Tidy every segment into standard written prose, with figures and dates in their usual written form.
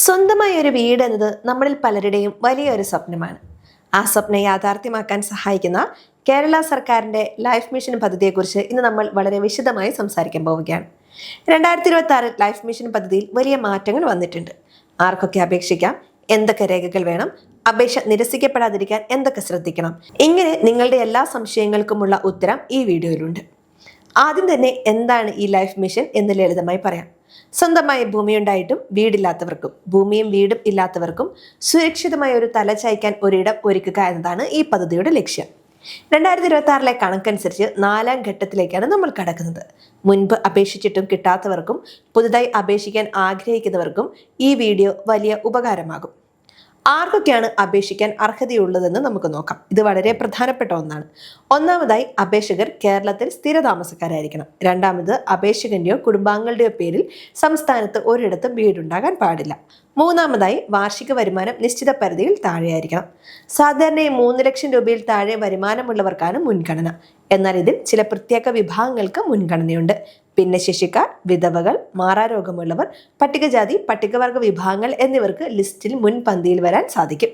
സ്വന്തമായ ഒരു വീട് എന്നത് നമ്മളിൽ പലരുടെയും വലിയൊരു സ്വപ്നമാണ്. ആ സ്വപ്നം യാഥാർത്ഥ്യമാക്കാൻ സഹായിക്കുന്ന കേരള സർക്കാരിന്റെ ലൈഫ് മിഷൻ പദ്ധതിയെക്കുറിച്ച് ഇന്ന് നമ്മൾ വളരെ വിശദമായി സംസാരിക്കാൻ പോവുകയാണ്. 2026 ലൈഫ് മിഷൻ പദ്ധതിയിൽ വലിയ മാറ്റങ്ങൾ വന്നിട്ടുണ്ട്. ആർക്കൊക്കെ അപേക്ഷിക്കാം, എന്തൊക്കെ രേഖകൾ വേണം, അപേക്ഷ നിരസിക്കപ്പെടാതിരിക്കാൻ എന്തൊക്കെ ശ്രദ്ധിക്കണം, ഇങ്ങനെ നിങ്ങളുടെ എല്ലാ സംശയങ്ങൾക്കുമുള്ള ഉത്തരം ഈ വീഡിയോയിലുണ്ട്. ആദ്യം തന്നെ എന്താണ് ഈ ലൈഫ് മിഷൻ എന്ന് ലളിതമായി പറയാം. സ്വന്തമായി ഭൂമിയുണ്ടായിട്ടും വീടില്ലാത്തവർക്കും ഭൂമിയും വീടും ഇല്ലാത്തവർക്കും സുരക്ഷിതമായ ഒരു തല ചായ്ക്കാൻ ഒരിടം ഒരുക്കുക എന്നതാണ് ഈ പദ്ധതിയുടെ ലക്ഷ്യം. 2026 കണക്കനുസരിച്ച് 4ാം ഘട്ടത്തിലേക്കാണ് നമ്മൾ കടക്കുന്നത്. മുൻപ് അപേക്ഷിച്ചിട്ടും കിട്ടാത്തവർക്കും പുതുതായി അപേക്ഷിക്കാൻ ആഗ്രഹിക്കുന്നവർക്കും ഈ വീഡിയോ വലിയ ഉപകാരമാകും. ആർക്കൊക്കെയാണ് അപേക്ഷിക്കാൻ അർഹതയുള്ളതെന്ന് നമുക്ക് നോക്കാം. ഇത് വളരെ പ്രധാനപ്പെട്ട ഒന്നാണ്. ഒന്നാമതായി, അപേക്ഷകർ കേരളത്തിൽ സ്ഥിരതാമസക്കാരായിരിക്കണം. രണ്ടാമത്, അപേക്ഷകന്റെയോ കുടുംബാംഗങ്ങളുടെയോ പേരിൽ സംസ്ഥാനത്ത് ഒരിടത്തും വീടുണ്ടാകാൻ പാടില്ല. മൂന്നാമതായി, വാർഷിക വരുമാനം നിശ്ചിത പരിധിയിൽ താഴെയായിരിക്കണം. സാധാരണയായി 3 ലക്ഷം രൂപയിൽ താഴെ വരുമാനമുള്ളവർക്കാണ് മുൻഗണന. എന്നാൽ ഇതിൽ ചില പ്രത്യേക വിഭാഗങ്ങൾക്ക് മുൻഗണനയുണ്ട്. ഭിന്നശേഷിക്കാർ, വിധവകൾ, മാറാരോഗമുള്ളവർ, പട്ടികജാതി പട്ടികവർഗ വിഭാഗങ്ങൾ എന്നിവർക്ക് ലിസ്റ്റിൽ മുൻപന്തിയിൽ വരാൻ സാധിക്കും.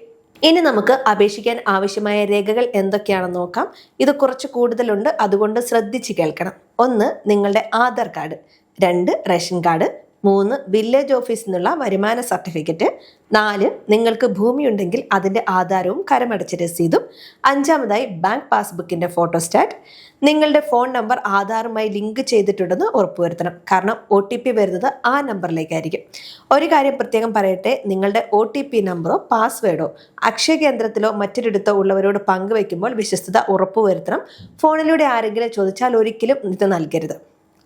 ഇനി നമുക്ക് അപേക്ഷിക്കാൻ ആവശ്യമായ രേഖകൾ എന്തൊക്കെയാണെന്ന് നോക്കാം. ഇത് കുറച്ച് കൂടുതലുണ്ട്, അതുകൊണ്ട് ശ്രദ്ധിച്ച് കേൾക്കണം. 1. നിങ്ങളുടെ Aadhaar card. 2. Ration card. 3. Village ഓഫീസിൽ നിന്നുള്ള വരുമാന സർട്ടിഫിക്കറ്റ്. 4. നിങ്ങൾക്ക് ഭൂമിയുണ്ടെങ്കിൽ അതിൻ്റെ ആധാരവും കരമടച്ച രസീതും. 5. ബാങ്ക് പാസ്ബുക്കിൻ്റെ ഫോട്ടോസ്റ്റാറ്റ്. നിങ്ങളുടെ ഫോൺ നമ്പർ ആധാറുമായി ലിങ്ക് ചെയ്തിട്ടുണ്ടെന്ന് ഉറപ്പുവരുത്തണം. കാരണം OTP വരുന്നത് ആ നമ്പറിലേക്കായിരിക്കും. ഒരു കാര്യം പ്രത്യേകം പറയട്ടെ, നിങ്ങളുടെ OTP നമ്പറോ പാസ്വേഡോ അക്ഷയ കേന്ദ്രത്തിലോ മറ്റൊരിടത്തോ ഉള്ളവരോട് പങ്കുവയ്ക്കുമ്പോൾ വിശ്വസ്തത ഉറപ്പുവരുത്തണം. ഫോണിലൂടെ ആരെങ്കിലും ചോദിച്ചാൽ ഒരിക്കലും ഇത് നൽകരുത്.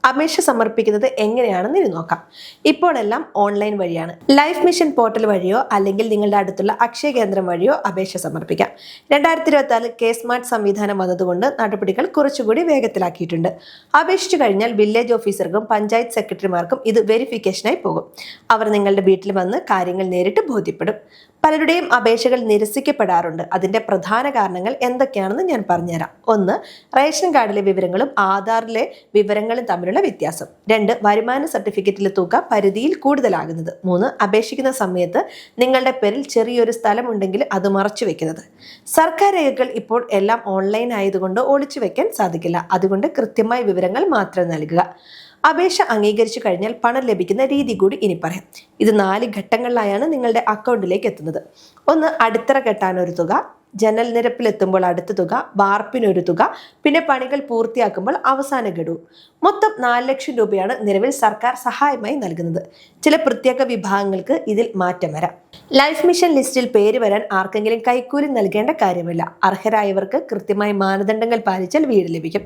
അപേക്ഷ സമർപ്പിക്കുന്നത് എങ്ങനെയാണെന്ന് ഇനി നോക്കാം. ഇപ്പോൾ എല്ലാം ഓൺലൈൻ വഴിയാണ്. ലൈഫ് മിഷൻ പോർട്ടൽ വഴിയോ അല്ലെങ്കിൽ നിങ്ങളുടെ അടുത്തുള്ള അക്ഷയ കേന്ദ്രം വഴിയോ അപേക്ഷ സമർപ്പിക്കാം. 2024 K-സ്മാർട്ട് സംവിധാനം വന്നതുകൊണ്ട് നടപടികൾ കുറച്ചുകൂടി വേഗത്തിലാക്കിയിട്ടുണ്ട്. അപേക്ഷിച്ചു കഴിഞ്ഞാൽ വില്ലേജ് ഓഫീസർക്കും പഞ്ചായത്ത് സെക്രട്ടറിമാർക്കും ഇത് വെരിഫിക്കേഷനായി പോകും. അവർ നിങ്ങളുടെ വീട്ടിൽ വന്ന് കാര്യങ്ങൾ നേരിട്ട് ബോധ്യപ്പെടും. പലരുടെയും അപേക്ഷകൾ നിരസിക്കപ്പെടാറുണ്ട്. അതിന്റെ പ്രധാന കാരണങ്ങൾ എന്തൊക്കെയാണെന്ന് ഞാൻ പറഞ്ഞുതരാം. 1. റേഷൻ കാർഡിലെ വിവരങ്ങളും ആധാറിലെ വിവരങ്ങളും തമ്മിലുള്ള വ്യത്യാസം. 2. വരുമാന സർട്ടിഫിക്കറ്റിലെ തുക പരിധിയിൽ കൂടുതലാകുന്നത്. 3. അപേക്ഷിക്കുന്ന സമയത്ത് നിങ്ങളുടെ പേരിൽ ചെറിയൊരു സ്ഥലമുണ്ടെങ്കിൽ അത് മറച്ചു വെക്കുന്നത്. സർക്കാർ രേഖകൾ ഇപ്പോൾ എല്ലാം ഓൺലൈൻ ആയതുകൊണ്ട് ഒളിച്ചു വെക്കാൻ സാധിക്കില്ല. അതുകൊണ്ട് കൃത്യമായ വിവരങ്ങൾ മാത്രം നൽകുക. അപേക്ഷ അംഗീകരിച്ചു കഴിഞ്ഞാൽ പണം ലഭിക്കുന്ന രീതി കൂടി ഇനി പറയാം. ഇത് 4 ഘട്ടങ്ങളിലായാണ് നിങ്ങളുടെ അക്കൗണ്ടിലേക്ക് എത്തുന്നത്. 1. അടിത്തറ കെട്ടാനൊരു തുക, ജനൽ നിരപ്പിലെത്തുമ്പോൾ അടുത്ത തുക, വാർപ്പിനൊരു തുക, പിന്നെ പണികൾ പൂർത്തിയാക്കുമ്പോൾ അവസാന ഗഡു. മൊത്തം 4 ലക്ഷം രൂപയാണ് നിലവിൽ സർക്കാർ സഹായമായി നൽകുന്നത്. ചില പ്രത്യേക വിഭാഗങ്ങൾക്ക് ഇതിൽ മാറ്റം വരാം. ലൈഫ് മിഷൻ ലിസ്റ്റിൽ പേര് വരാൻ ആർക്കെങ്കിലും കൈക്കൂലി നൽകേണ്ട കാര്യമില്ല. അർഹരായവർക്ക് കൃത്യമായ മാനദണ്ഡങ്ങൾ പാലിച്ചാൽ വീട് ലഭിക്കും.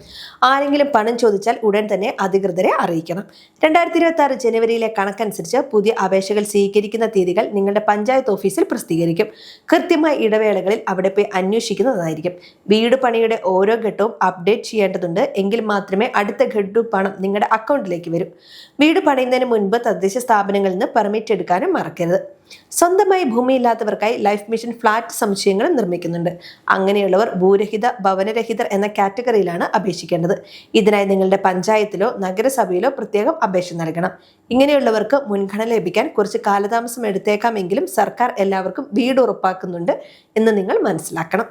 ആരെങ്കിലും പണം ചോദിച്ചാൽ ഉടൻ തന്നെ അധികൃതരെ അറിയിക്കണം. 2026 ജനുവരിയിലെ കണക്കനുസരിച്ച് പുതിയ അപേക്ഷകൾ സ്വീകരിക്കുന്ന തീയതികൾ നിങ്ങളുടെ പഞ്ചായത്ത് ഓഫീസിൽ പ്രസിദ്ധീകരിക്കും. കൃത്യമായ ഇടവേളകളിൽ അവിടെ അന്വേഷിക്കുന്നതായിരിക്കും. വീട് പണിയുടെ ഓരോ ഘട്ടവും അപ്ഡേറ്റ് ചെയ്യേണ്ടതുണ്ട്. എങ്കിൽ മാത്രമേ അടുത്ത ഘട്ടു പണം നിങ്ങളുടെ അക്കൗണ്ടിലേക്ക് വരും. വീട് പണിയുന്നതിന് മുൻപ് തദ്ദേശ സ്ഥാപനങ്ങളിൽ നിന്ന് പെർമിറ്റ് എടുക്കാനും മറക്കരുത്. സ്വന്തമായി ഭൂമിയില്ലാത്തവർക്കായി ലൈഫ് മിഷൻ ഫ്ലാറ്റ് സമുച്ചയങ്ങളും നിർമ്മിക്കുന്നുണ്ട്. അങ്ങനെയുള്ളവർ ഭൂരഹിത ഭവനരഹിതർ എന്ന കാറ്റഗറിയിലാണ് അപേക്ഷിക്കേണ്ടത്. ഇതിനായി നിങ്ങളുടെ പഞ്ചായത്തിലോ നഗരസഭയിലോ പ്രത്യേകം അപേക്ഷ നൽകണം. ഇങ്ങനെയുള്ളവർക്ക് മുൻഗണന ലഭിക്കാൻ കുറച്ച് കാലതാമസം എടുത്തേക്കാമെങ്കിലും സർക്കാർ എല്ലാവർക്കും വീട് ഉറപ്പാക്കുന്നുണ്ട് എന്ന് നിങ്ങൾ മനസ്സിലാക്കണം.